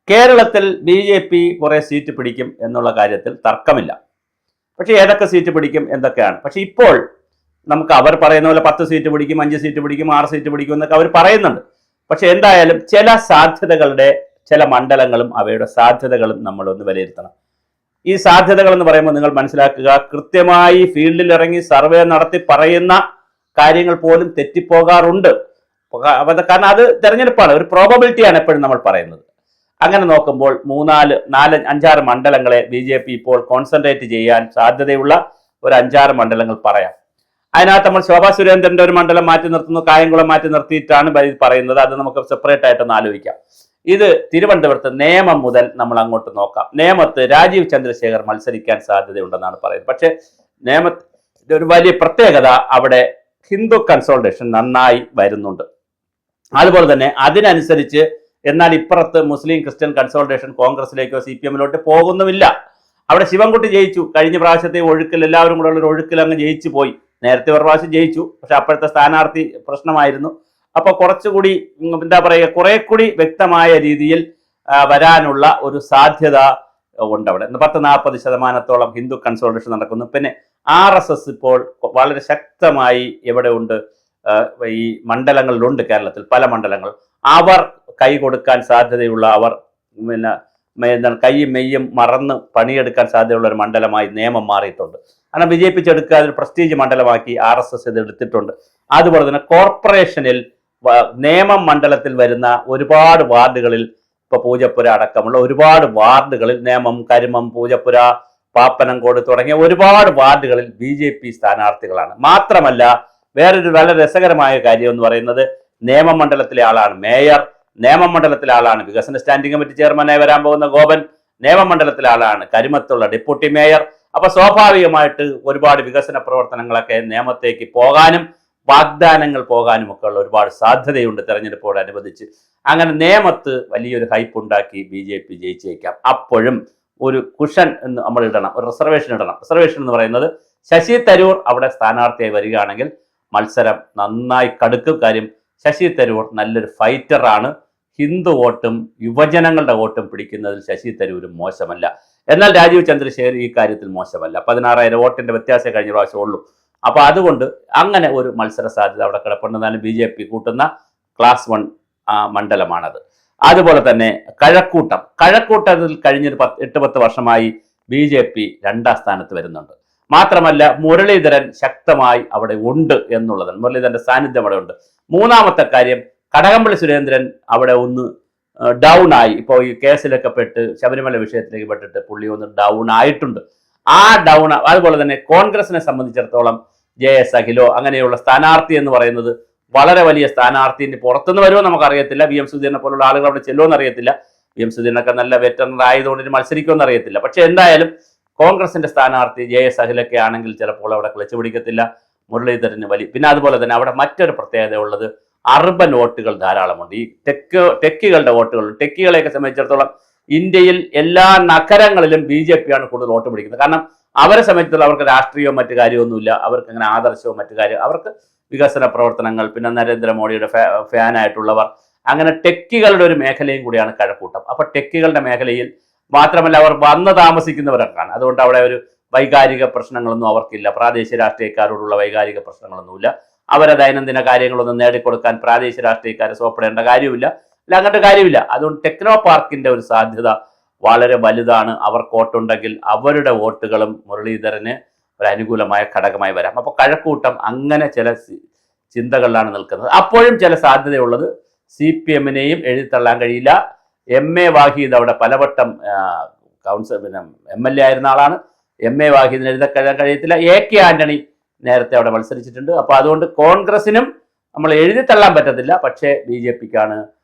കേരളത്തിൽ BJP കുറെ seat പിടിക്കും എന്നുള്ള കാര്യത്തിൽ തർക്കമില്ല. പക്ഷേ ഏതൊക്കെ സീറ്റ് പിടിക്കും എന്തൊക്കെയാണ്. പക്ഷെ ഇപ്പോൾ നമുക്ക് അവർ പറയുന്ന പോലെ 10 സീറ്റ് പിടിക്കും, 5 സീറ്റ് പിടിക്കും, 6 സീറ്റ് പിടിക്കും എന്നൊക്കെ അവർ പറയുന്നുണ്ട്. പക്ഷെ എന്തായാലും ചില സാധ്യതകളുടെ ചില മണ്ഡലങ്ങളും അവയുടെ സാധ്യതകളും നമ്മളൊന്ന് വിലയിരുത്തണം. ഈ സാധ്യതകൾ എന്ന് പറയുമ്പോൾ നിങ്ങൾ മനസ്സിലാക്കുക, കൃത്യമായി ഫീൽഡിൽ ഇറങ്ങി സർവേ നടത്തി പറയുന്ന കാര്യങ്ങൾ പോലും തെറ്റിപ്പോകാറുണ്ട്. കാരണം അത് തെരഞ്ഞെടുപ്പാണ്, ഒരു പ്രോബബിലിറ്റിയാണ് എപ്പോഴും നമ്മൾ പറയുന്നത്. അങ്ങനെ നോക്കുമ്പോൾ 3, 4, 5, 6 മണ്ഡലങ്ങളെ BJP ഇപ്പോൾ കോൺസെൻട്രേറ്റ് ചെയ്യാൻ സാധ്യതയുള്ള ഒരു 5-6 മണ്ഡലങ്ങൾ പറയാം. അതിനകത്ത് നമ്മൾ ശോഭാ സുരേന്ദ്രന്റെ ഒരു മണ്ഡലം മാറ്റി നിർത്തുന്നു, കായംകുളം മാറ്റി നിർത്തിയിട്ടാണ് പറയുന്നത്. അത് നമുക്ക് സെപ്പറേറ്റ് ആയിട്ടൊന്ന് ആലോചിക്കാം. ഇത് തിരുവനന്തപുരത്ത് നേമം മുതൽ നമ്മൾ അങ്ങോട്ട് നോക്കാം. നേമത്ത് രാജീവ് ചന്ദ്രശേഖർ മത്സരിക്കാൻ സാധ്യതയുണ്ടെന്നാണ് പറയുന്നത്. പക്ഷേ നേമത്തിന്റെ ഒരു വലിയ പ്രത്യേകത, അവിടെ ഹിന്ദു കൺസോൾട്ടേഷൻ നന്നായി വരുന്നുണ്ട്. അതുപോലെ തന്നെ അതിനനുസരിച്ച് എന്നാൽ ഇപ്പുറത്ത് മുസ്ലിം ക്രിസ്ത്യൻ കൺസോൾട്ടേഷൻ കോൺഗ്രസിലേക്കോ CPM-ലോട്ട് പോകുന്നുമില്ല. അവിടെ ശിവൻകുട്ടി ജയിച്ചു. കഴിഞ്ഞ പ്രാവശ്യത്തെ ഒഴുക്കിൽ എല്ലാവരും കൂടെ ഉള്ളൊരു ഒഴുക്കിൽ അങ്ങ് ജയിച്ചു പോയി. നേരത്തെ ഒരു പ്രാവശ്യം ജയിച്ചു, പക്ഷെ അപ്പോഴത്തെ സ്ഥാനാർത്ഥി പ്രശ്നമായിരുന്നു. അപ്പോൾ കുറച്ചുകൂടി എന്താ പറയുക, കുറെ കൂടി വ്യക്തമായ രീതിയിൽ വരാനുള്ള ഒരു സാധ്യത ഉണ്ട്. അവിടെ 10-40% ഹിന്ദു കൺസോൾട്ടേഷൻ നടക്കുന്നു. പിന്നെ RSS ഇപ്പോൾ വളരെ ശക്തമായി എവിടെ ഉണ്ട്, ഈ മണ്ഡലങ്ങളിലുണ്ട്. കേരളത്തിൽ പല മണ്ഡലങ്ങൾ അവർ കൈ കൊടുക്കാൻ സാധ്യതയുള്ള, അവർ എന്താണ് കൈയും മെയ്യും മറന്ന് പണിയെടുക്കാൻ സാധ്യതയുള്ള ഒരു മണ്ഡലമായി നേമം മാറിയിട്ടുണ്ട്. കാരണം BJP ചെടുക്കുക ഒരു പ്രസ്റ്റീജ് മണ്ഡലമാക്കി RSS ഇത് എടുത്തിട്ടുണ്ട്. അതുപോലെ തന്നെ കോർപ്പറേഷനിൽ നേമം മണ്ഡലത്തിൽ വരുന്ന ഒരുപാട് വാർഡുകളിൽ, ഇപ്പൊ പൂജപ്പുര അടക്കമുള്ള ഒരുപാട് വാർഡുകളിൽ, നേമം, കരിമം, പൂജപ്പുര, പാപ്പനംകോട് തുടങ്ങിയ ഒരുപാട് വാർഡുകളിൽ BJP സ്ഥാനാർത്ഥികളാണ്. മാത്രമല്ല വേറൊരു വളരെ രസകരമായ കാര്യം എന്ന് പറയുന്നത്, നേമം മണ്ഡലത്തിലെ ആളാണ് മേയർ, നേമം മണ്ഡലത്തിലെ ആളാണ് വികസന സ്റ്റാൻഡിംഗ് കമ്മിറ്റി ചെയർമാനായി വരാൻ പോകുന്ന ഗോപൻ, നേമം മണ്ഡലത്തിലെ ആളാണ് കരിമത്തുള്ള ഡെപ്യൂട്ടി മേയർ. അപ്പൊ സ്വാഭാവികമായിട്ട് ഒരുപാട് വികസന പ്രവർത്തനങ്ങളൊക്കെ നേമത്തേക്ക് പോകാനും വാഗ്ദാനങ്ങൾ പോകാനും ഒക്കെ ഉള്ള ഒരുപാട് സാധ്യതയുണ്ട് തെരഞ്ഞെടുപ്പോടനുബന്ധിച്ച്. അങ്ങനെ നേമത്ത് വലിയൊരു ഹൈപ്പ് ഉണ്ടാക്കി BJP ജയിച്ചേക്കാം. അപ്പോഴും ഒരു കുഷൻ എന്ന് നമ്മൾ ഇടണം, ഒരു റിസർവേഷൻ ഇടണം. റിസർവേഷൻ എന്ന് പറയുന്നത് ശശി തരൂർ അവിടെ സ്ഥാനാർത്ഥിയായി വരികയാണെങ്കിൽ മത്സരം നന്നായി കടുക്കും. കാര്യം ശശി തരൂർ നല്ലൊരു ഫൈറ്ററാണ്. ഹിന്ദു വോട്ടും യുവജനങ്ങളുടെ വോട്ടും പിടിക്കുന്നതിൽ ശശി തരൂരും മോശമല്ല. എന്നാൽ രാജീവ് ചന്ദ്രശേഖർ ഈ കാര്യത്തിൽ മോശമല്ല. 16,000 വോട്ടിന്റെ വ്യത്യാസം കഴിഞ്ഞ പ്രാവശ്യം ഉള്ളൂ. അപ്പൊ അതുകൊണ്ട് അങ്ങനെ ഒരു മത്സര സാധ്യത അവിടെ കിടപ്പുണ്ടെന്നാലും BJP കൂട്ടുന്ന ക്ലാസ് 1 മണ്ഡലമാണത്. അതുപോലെ തന്നെ കഴക്കൂട്ടത്തിൽ കഴിഞ്ഞൊരു 8-10 വർഷമായി BJP 2ാം സ്ഥാനത്ത് വരുന്നുണ്ട്. മാത്രമല്ല മുരളീധരൻ ശക്തമായി അവിടെ ഉണ്ട് എന്നുള്ളതാണ്. മുരളീധരന്റെ സാന്നിധ്യം അവിടെ ഉണ്ട്. മൂന്നാമത്തെ കാര്യം, കടകംപള്ളി സുരേന്ദ്രൻ അവിടെ ഒന്ന് ഡൗൺ ആയി. ഇപ്പോൾ ഈ കേസിലൊക്കെ പെട്ട് ശബരിമല വിഷയത്തിലേക്ക് പെട്ടിട്ട് പുള്ളി ഒന്ന് ഡൗൺ ആയിട്ടുണ്ട്. ആ ഡൗൺ, അതുപോലെ തന്നെ കോൺഗ്രസിനെ സംബന്ധിച്ചിടത്തോളം JS അഖിലോ അങ്ങനെയുള്ള സ്ഥാനാർത്ഥി എന്ന് പറയുന്നത് വളരെ വലിയ സ്ഥാനാർത്ഥിന്റെ പുറത്തുനിന്ന് വരുമോ നമുക്കറിയത്തില്ല. VM സുധീരനെ പോലുള്ള ആളുകൾ അവിടെ ചെല്ലുമെന്ന് അറിയത്തില്ല. VM സുധീരനൊക്കെ നല്ല വെറ്ററൻ ആയതുകൊണ്ട് മത്സരിക്കുമെന്ന് അറിയത്തില്ല. പക്ഷെ എന്തായാലും കോൺഗ്രസിന്റെ സ്ഥാനാർത്ഥി JS അഖിലൊക്കെ ആണെങ്കിൽ ചിലപ്പോൾ അവിടെ ക്ലച്ച് പിടിക്കത്തില്ല. മുരളീധരന് പിന്നെ അതുപോലെ തന്നെ അവിടെ മറ്റൊരു പ്രത്യേകത ഉള്ളത്, അർബൻ വോട്ടുകൾ ധാരാളമുണ്ട്. ഈ ടെക്കികളുടെ വോട്ടുകൾ, ടെക്കികളെയൊക്കെ സംബന്ധിച്ചിടത്തോളം ഇന്ത്യയിൽ എല്ലാ നഗരങ്ങളിലും BJP-യാണ് കൂടുതൽ വോട്ട് പിടിക്കുന്നത്. കാരണം അവരെ സംബന്ധിച്ചിടത്തോളം അവർക്ക് രാഷ്ട്രീയവും മറ്റു കാര്യമൊന്നുമില്ല, അവർക്ക് അങ്ങനെ ആദർശവും മറ്റു കാര്യം, അവർക്ക് വികസന പ്രവർത്തനങ്ങൾ, പിന്നെ നരേന്ദ്രമോദിയുടെ ഫാനായിട്ടുള്ളവർ, അങ്ങനെ ടെക്കികളുടെ ഒരു മേഖലയും കൂടിയാണ് കഴക്കൂട്ടം. അപ്പൊ ടെക്കികളുടെ മേഖലയിൽ മാത്രമല്ല അവർ വന്ന് താമസിക്കുന്നവരൊക്കെയാണ്. അതുകൊണ്ട് അവിടെ ഒരു വൈകാരിക പ്രശ്നങ്ങളൊന്നും അവർക്കില്ല. പ്രാദേശിക രാഷ്ട്രീയക്കാരോടുള്ള വൈകാരിക പ്രശ്നങ്ങളൊന്നുമില്ല. അവരെ ദൈനംദിന കാര്യങ്ങളൊന്നും നേടിക്കൊടുക്കാൻ പ്രാദേശിക രാഷ്ട്രീയക്കാരെ സോപ്പിടേണ്ട കാര്യമില്ല. അങ്ങനത്തെ കാര്യമില്ല. അതുകൊണ്ട് ടെക്നോ പാർക്കിന്റെ ഒരു സാധ്യത വളരെ വലുതാണ്. അവർക്ക് വോട്ടുണ്ടെങ്കിൽ അവരുടെ വോട്ടുകളും മുരളീധരന് ഒരു അനുകൂലമായ ഘടകമായി വരാം. അപ്പോൾ കഴക്കൂട്ടം അങ്ങനെ ചില ചിന്തകളിലാണ് നിൽക്കുന്നത്. അപ്പോഴും ചില സാധ്യതയുള്ളത് CPM-നെയും എഴുതിത്തള്ളാൻ കഴിയില്ല. MA വാഹിദ് അവിടെ പലവട്ടം MLA ആയിരുന്ന ആളാണ്. MA വാഹിദിന് എഴുതാൻ കഴിയത്തില്ല. AK ആന്റണി നേരത്തെ അവിടെ മത്സരിച്ചിട്ടുണ്ട്. അപ്പോൾ അതുകൊണ്ട് കോൺഗ്രസിനും നമ്മൾ എഴുതിത്തള്ളാൻ പറ്റത്തില്ല. പക്ഷേ BJP-ക്കാണ്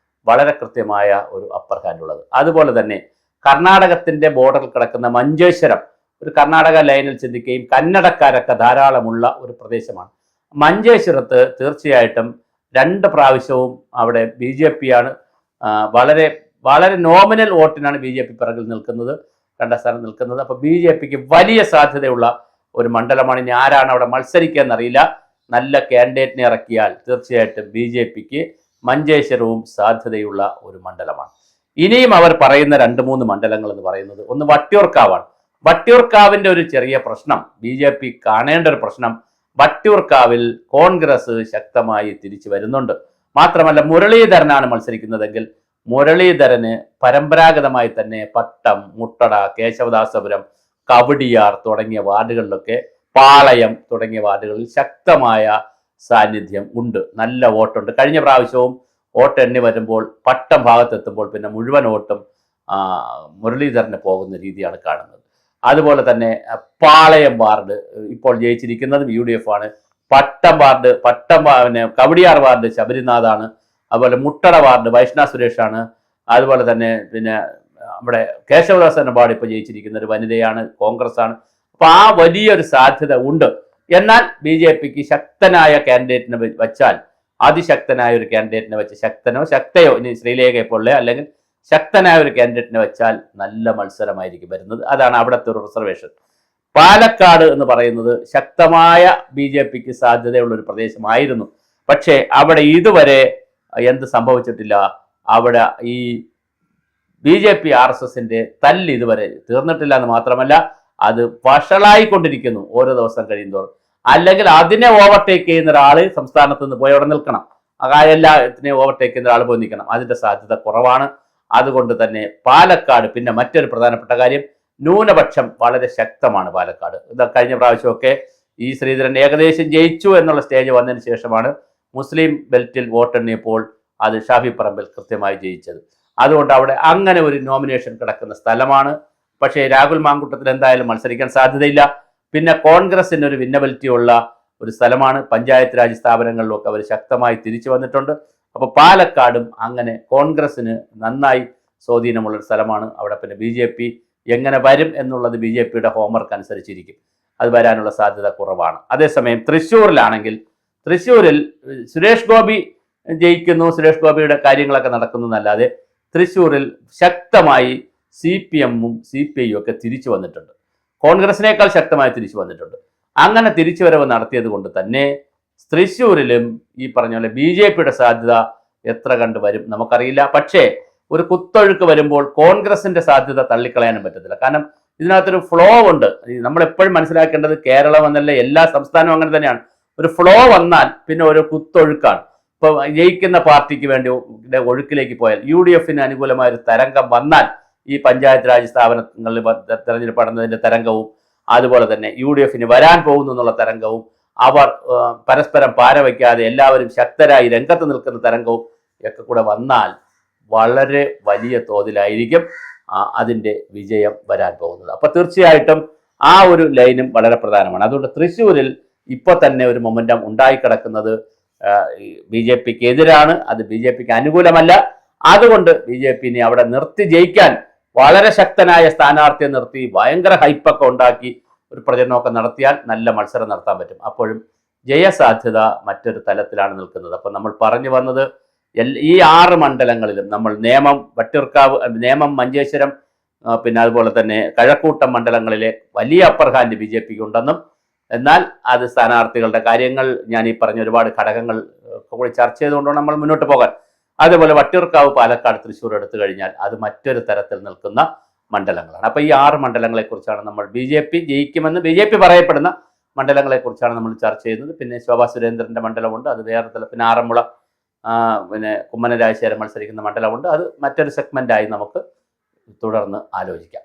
വളരെ കൃത്യമായ ഒരു അപ്പർ ഹാൻഡ് ഉള്ളത്. അതുപോലെ തന്നെ കർണാടകത്തിന്റെ ബോർഡറിൽ കിടക്കുന്ന മഞ്ചേശ്വരം ഒരു കർണാടക ലൈനിൽ ചിന്തിക്കുകയും കന്നഡക്കാരൊക്കെ ധാരാളമുള്ള ഒരു പ്രദേശമാണ്. മഞ്ചേശ്വരത്ത് തീർച്ചയായിട്ടും 2 പ്രാവശ്യവും അവിടെ BJP-യാണ് വളരെ വളരെ നോമിനൽ വോട്ടിനാണ് BJP പിറകിൽ നിൽക്കുന്നത്, 2ാം സ്ഥാനം നിൽക്കുന്നത്. അപ്പോൾ BJP-ക്ക് വലിയ സാധ്യതയുള്ള ഒരു മണ്ഡലമാണ്. ഇനി ആരാണ് അവിടെ മത്സരിക്കുക എന്നറിയില്ല. നല്ല കാൻഡിഡേറ്റിനെ ഇറക്കിയാൽ തീർച്ചയായിട്ടും BJP-ക്ക് മഞ്ചേശ്വരവും സാധ്യതയുള്ള ഒരു മണ്ഡലമാണ്. ഇനിയും അവർ പറയുന്ന 2-3 മണ്ഡലങ്ങൾ എന്ന് പറയുന്നത് ഒന്ന് വട്ടിയൂർക്കാവാണ്. വട്ടിയൂർക്കാവിന്റെ ഒരു ചെറിയ പ്രശ്നം, BJP കാണേണ്ട ഒരു പ്രശ്നം, വട്ടിയൂർക്കാവിൽ കോൺഗ്രസ് ശക്തമായി തിരിച്ചു വരുന്നുണ്ട്. മാത്രമല്ല മുരളീധരനാണ് മത്സരിക്കുന്നതെങ്കിൽ മുരളീധരന് പരമ്പരാഗതമായി തന്നെ പട്ടം, മുട്ടട, കേശവദാസപുരം, കവടിയാർ തുടങ്ങിയ വാർഡുകളിലൊക്കെ, പാളയം തുടങ്ങിയ വാർഡുകളിൽ ശക്തമായ സാന്നിധ്യം ഉണ്ട്, നല്ല വോട്ടുണ്ട്. കഴിഞ്ഞ പ്രാവശ്യവും വോട്ട് എണ്ണി വരുമ്പോൾ പട്ടം ഭാഗത്തെത്തുമ്പോൾ പിന്നെ മുഴുവൻ വോട്ടും മുരളീധരന് പോകുന്ന രീതിയാണ് കാണുന്നത്. അതുപോലെ തന്നെ പാളയം വാർഡ് ഇപ്പോൾ ജയിച്ചിരിക്കുന്നതും UDF ആണ്. പട്ടം വാർഡ് പിന്നെ കവടിയാർ വാർഡ് ശബരിനാഥാണ്. അതുപോലെ മുട്ടട വാർഡ് വൈഷ്ണവ് സുരേഷാണ്. അതുപോലെ തന്നെ പിന്നെ നമ്മുടെ കേശവദാസന്റെ വാർഡ് ഇപ്പോൾ ജയിച്ചിരിക്കുന്ന ഒരു വനിതയാണ്, കോൺഗ്രസ് ആണ്. അപ്പൊ ആ വലിയൊരു സാധ്യത ഉണ്ട്. എന്നാൽ BJPക്ക് ശക്തനായ കാൻഡിഡേറ്റിനെ വെച്ചാൽ, അതിശക്തനായ ഒരു കാൻഡിഡേറ്റിനെ വെച്ച്, ശക്തയോ ഇനി ശ്രീലേഖയെ പോലെ അല്ലെങ്കിൽ ശക്തനായ ഒരു കാൻഡിഡേറ്റിനെ വെച്ചാൽ നല്ല മത്സരമായിരിക്കും വരുന്നത്. അതാണ് അവിടുത്തെ ഒരു റിസർവേഷൻ. പാലക്കാട് എന്ന് പറയുന്നത് ശക്തമായ BJPക്ക് സാധ്യതയുള്ള ഒരു പ്രദേശമായിരുന്നു. പക്ഷേ അവിടെ ഇതുവരെ എന്ത് സംഭവിച്ചിട്ടില്ല, അവിടെ ഈ BJP RSSന്റെ തല്ല് ഇതുവരെ തീർന്നിട്ടില്ല എന്ന് മാത്രമല്ല, അത് വഷളായിക്കൊണ്ടിരിക്കുന്നു ഓരോ ദിവസം കഴിയുന്നതോറും. അല്ലെങ്കിൽ അതിനെ ഓവർടേക്ക് ചെയ്യുന്ന ഒരാൾ സംസ്ഥാനത്ത് നിന്ന് പോയി അവിടെ നിൽക്കണം. എല്ലാത്തിനെയും ഓവർടേക്ക് ചെയ്യുന്ന ഒരാൾ പോയി നിൽക്കണം. അതിന്റെ സാധ്യത കുറവാണ്. അതുകൊണ്ട് തന്നെ പാലക്കാട്, പിന്നെ മറ്റൊരു പ്രധാനപ്പെട്ട കാര്യം, ന്യൂനപക്ഷം വളരെ ശക്തമാണ് പാലക്കാട്. ഇത് കഴിഞ്ഞ പ്രാവശ്യമൊക്കെ ഈ ശ്രീധരൻ ഏകദേശം ജയിച്ചു എന്നുള്ള സ്റ്റേജ് വന്നതിന് ശേഷമാണ് മുസ്ലിം ബെൽറ്റിൽ വോട്ടെണ്ണിയപ്പോൾ അത് ഷാഫി പറമ്പിൽ കൃത്യമായി ജയിച്ചത്. അതുകൊണ്ട് അവിടെ അങ്ങനെ ഒരു നോമിനേഷൻ കിടക്കുന്ന സ്ഥലമാണ്. പക്ഷേ രാഹുൽ മാങ്കൂട്ടത്തിൽ എന്തായാലും മത്സരിക്കാൻ സാധ്യതയില്ല. പിന്നെ കോൺഗ്രസിന് ഒരു വിന്നബിലിറ്റി ഉള്ള ഒരു സ്ഥലമാണ്. പഞ്ചായത്ത് രാജ് സ്ഥാപനങ്ങളിലൊക്കെ അവർ ശക്തമായി തിരിച്ചു വന്നിട്ടുണ്ട്. അപ്പോൾ പാലക്കാടും അങ്ങനെ കോൺഗ്രസിന് നന്നായി സ്വാധീനമുള്ളൊരു സ്ഥലമാണ്. അവിടെ പിന്നെ BJP എങ്ങനെ വരും എന്നുള്ളത് BJPയുടെ ഹോംവർക്ക് അനുസരിച്ചിരിക്കും. അത് വരാനുള്ള സാധ്യത കുറവാണ്. അതേസമയം തൃശ്ശൂരിലാണെങ്കിൽ, തൃശ്ശൂരിൽ സുരേഷ് ഗോപി ജയിക്കുന്നു, സുരേഷ് ഗോപിയുടെ കാര്യങ്ങളൊക്കെ നടക്കുന്നു എന്നല്ലാതെ തൃശ്ശൂരിൽ ശക്തമായി CPM-ഉം CPI-യും ഒക്കെ തിരിച്ചു വന്നിട്ടുണ്ട്. കോൺഗ്രസിനേക്കാൾ ശക്തമായി തിരിച്ചു വന്നിട്ടുണ്ട്. അങ്ങനെ തിരിച്ചുവരവ് നടത്തിയത് കൊണ്ട് തന്നെ തൃശ്ശൂരിലും ഈ പറഞ്ഞ പോലെ BJPയുടെ സാധ്യത എത്ര കണ്ട് വരും നമുക്കറിയില്ല. പക്ഷേ ഒരു കുത്തൊഴുക്ക് വരുമ്പോൾ കോൺഗ്രസിന്റെ സാധ്യത തള്ളിക്കളയാനും പറ്റത്തില്ല. കാരണം ഇതിനകത്തൊരു ഫ്ലോ ഉണ്ട്. നമ്മളെപ്പോഴും മനസ്സിലാക്കേണ്ടത് കേരളം എന്നല്ല, എല്ലാ സംസ്ഥാനവും അങ്ങനെ തന്നെയാണ്. ഒരു ഫ്ലോ വന്നാൽ പിന്നെ ഒരു കുത്തൊഴുക്കാണ്. ഇപ്പൊ ജയിക്കുന്ന പാർട്ടിക്ക് വേണ്ടി ഒഴുക്കിലേക്ക് പോയാൽ, UDFന് അനുകൂലമായ ഒരു തരംഗം വന്നാൽ ഈ പഞ്ചായത്ത് രാജ് സ്ഥാപനങ്ങളിൽ തെരഞ്ഞെടുപ്പ് നടന്നതിന്റെ തരംഗവും, അതുപോലെ തന്നെ UDFന് വരാൻ പോകുന്നു എന്നുള്ള തരംഗവും, അവർ പരസ്പരം പാരവയ്ക്കാതെ എല്ലാവരും ശക്തരായി രംഗത്ത് നിൽക്കുന്ന തരംഗവും ഒക്കെ കൂടെ വന്നാൽ വളരെ വലിയ തോതിലായിരിക്കും അതിൻ്റെ വിജയം വരാൻ പോകുന്നത്. അപ്പൊ തീർച്ചയായിട്ടും ആ ഒരു ലൈനും വളരെ പ്രധാനമാണ്. അതുകൊണ്ട് തൃശ്ശൂരിൽ ഇപ്പോൾ തന്നെ ഒരു മൊമെന്റം ഉണ്ടായിക്കിടക്കുന്നത് BJPക്ക് എതിരാണ്. അത് BJPക്ക് അനുകൂലമല്ല. അതുകൊണ്ട് BJPനെ അവിടെ നിർത്തി ജയിക്കാൻ വളരെ ശക്തനായ സ്ഥാനാർത്ഥിയെ നിർത്തി ഭയങ്കര ഹൈപ്പൊക്കെ ഉണ്ടാക്കി ഒരു പ്രചരണമൊക്കെ നടത്തിയാൽ നല്ല മത്സരം നടത്താൻ പറ്റും. അപ്പോഴും ജയസാധ്യത മറ്റൊരു തലത്തിലാണ് നിൽക്കുന്നത്. അപ്പം നമ്മൾ പറഞ്ഞു വന്നത്, ഈ 6 മണ്ഡലങ്ങളിലും നമ്മൾ നേമം, വട്ടിയൂർക്കാവ്, നേമം, മഞ്ചേശ്വരം, പിന്നെ അതുപോലെ തന്നെ കഴക്കൂട്ടം മണ്ഡലങ്ങളിലെ വലിയ അപ്പർ ഹാൻഡ് BJPക്ക് ഉണ്ടെന്നും, എന്നാൽ അത് സ്ഥാനാർത്ഥികളുടെ കാര്യങ്ങൾ ഞാൻ ഈ പറഞ്ഞ ഒരുപാട് ഘടകങ്ങൾ കൂടി ചർച്ച ചെയ്തുകൊണ്ടാണ് നമ്മൾ മുന്നോട്ട് പോകാൻ. അതുപോലെ വട്ടിയൂർക്കാവ്, പാലക്കാട്, തൃശ്ശൂർ എടുത്തു കഴിഞ്ഞാൽ അത് മറ്റൊരു തരത്തിൽ നിൽക്കുന്ന മണ്ഡലങ്ങളാണ്. അപ്പോൾ ഈ 6 മണ്ഡലങ്ങളെക്കുറിച്ചാണ് നമ്മൾ BJP ജയിക്കുമെന്ന് BJP പറയപ്പെടുന്ന മണ്ഡലങ്ങളെക്കുറിച്ചാണ് നമ്മൾ ചർച്ച ചെയ്യുന്നത്. പിന്നെ ശോഭാ സുരേന്ദ്രൻ്റെ മണ്ഡലമുണ്ട്, അത് വേറെ തല. പിന്നെ ആറന്മുള, പിന്നെ കുമ്മനം രാജശേഖരൻ മത്സരിക്കുന്ന മണ്ഡലമുണ്ട്, അത് മറ്റൊരു സെഗ്മെൻ്റായി നമുക്ക് തുടർന്ന് ആലോചിക്കാം.